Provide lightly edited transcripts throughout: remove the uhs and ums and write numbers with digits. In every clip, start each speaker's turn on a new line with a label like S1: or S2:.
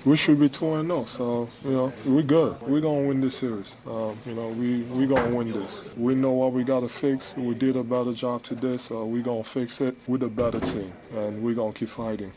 S1: we should be 2-0. So, we're good. We're going to win this series. We're going to win this. We know what we got to fix. We did a better job today, so we're going to fix it with a better team, and we're going to keep fighting.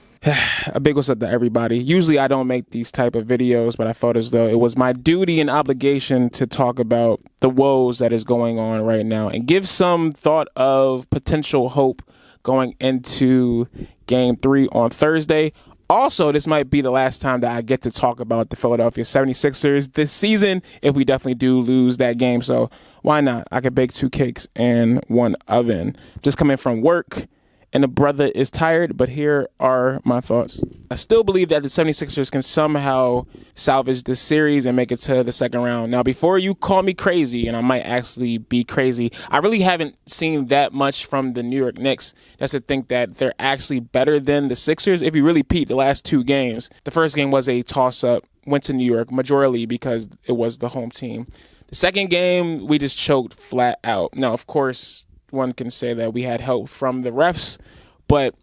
S2: A big what's up to everybody. Usually I don't make these type of videos, but I felt as though it was my duty and obligation to talk about the woes that is going on right now and give some thought of potential hope going into Game 3 on Thursday. Also, this might be the last time that I get to talk about the Philadelphia 76ers this season if we definitely do lose that game. So why not? I could bake 2 cakes in one oven. Just coming from work, and the brother is tired, but here are my thoughts. I still believe that the 76ers can somehow salvage this series and make it to the second round. Now, before you call me crazy, and I might actually be crazy, I really haven't seen that much from the New York Knicks. That's to think that they're actually better than the Sixers. If you really peep the last 2 games, the first game was a toss-up, went to New York, majority because it was the home team. The second game, we just choked flat out. Now, of course, one can say that we had help from the refs, but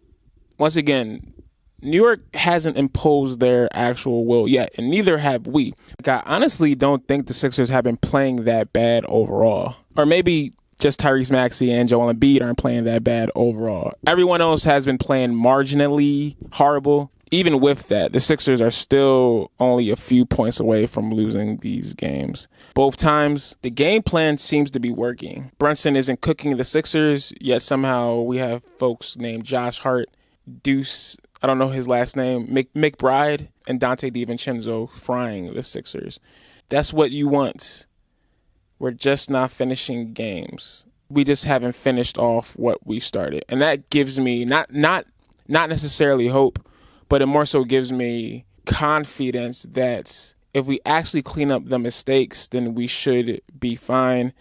S2: once again, New York hasn't imposed their actual will yet, and neither have we. I honestly don't think the Sixers have been playing that bad overall. Or maybe just Tyrese Maxey and Joel Embiid aren't playing that bad overall. Everyone else has been playing marginally horrible. Even with that, the Sixers are still only a few points away from losing these games. Both times, the game plan seems to be working. Brunson isn't cooking the Sixers, yet somehow we have folks named Josh Hart, Deuce, I don't know his last name, McBride, and Dante DiVincenzo frying the Sixers. That's what you want. We're just not finishing games. We just haven't finished off what we started. And that gives me not necessarily hope, but it more so gives me confidence that if we actually clean up the mistakes, then we should be fine.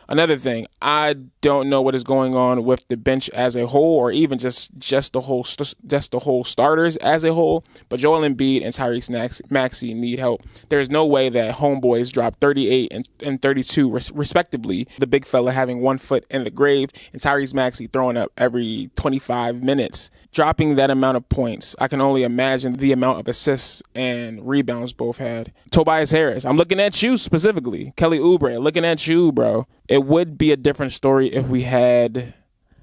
S2: Another thing, I don't know what is going on with the bench as a whole, or even just the whole starters as a whole. But Joel Embiid and Tyrese Maxey need help. There's no way that homeboys drop 38 and 32 respectively. The big fella having 1 foot in the grave, and Tyrese Maxey throwing up every 25 minutes, dropping that amount of points. I can only imagine the amount of assists and rebounds both had. Tobias Harris, I'm looking at you specifically. Kelly Oubre, looking at you, bro. It would be a different story if we had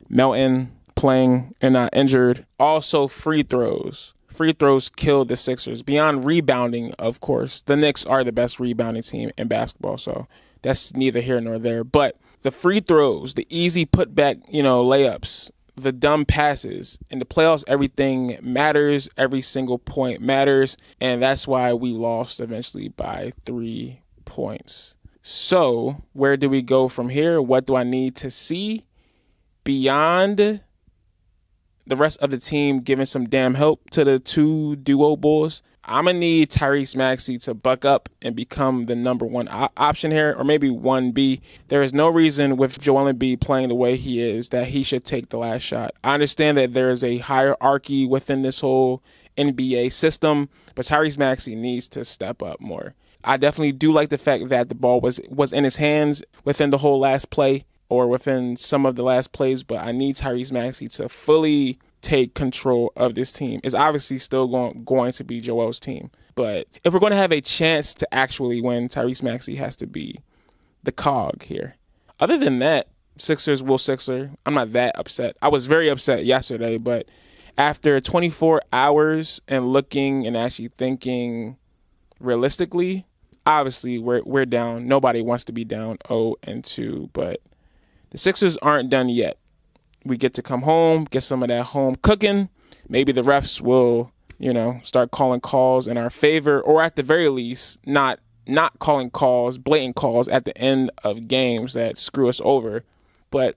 S2: Melton playing and not injured. Also, free throws. Free throws killed the Sixers. Beyond rebounding, of course, the Knicks are the best rebounding team in basketball, so that's neither here nor there. But the free throws, the easy putback, layups, the dumb passes. In the playoffs, everything matters. Every single point matters, and that's why we lost eventually by 3 points. So, where do we go from here? What do I need to see beyond the rest of the team giving some damn help to the 2 duo bulls? I'm going to need Tyrese Maxey to buck up and become the number 1 option here, or maybe 1B. There is no reason with Joel Embiid playing the way he is that he should take the last shot. I understand that there is a hierarchy within this whole NBA system, but Tyrese Maxey needs to step up more. I definitely do like the fact that the ball was in his hands within the whole last play or within some of the last plays, but I need Tyrese Maxey to fully take control of this team. It's obviously still going to be Joel's team, but if we're going to have a chance to actually win, Tyrese Maxey has to be the cog here. Other than that, Sixers will Sixer. I'm not that upset. I was very upset yesterday, but after 24 hours and looking and actually thinking realistically, obviously we're down. Nobody wants to be down 0-2, but the Sixers aren't done yet. We get to come home, get some of that home cooking. Maybe the refs will, start calling calls in our favor, or at the very least, not calling calls, blatant calls at the end of games that screw us over. But,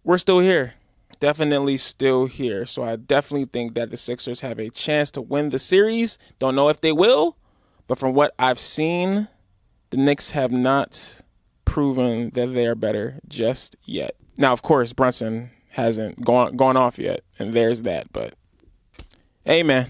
S2: we're still here. Definitely still here. So I definitely think that the Sixers have a chance to win the series. Don't know if they will, but from what I've seen, the Knicks have not proven that they are better just yet. Now, of course, Brunson hasn't gone off yet, and there's that. But, hey, man,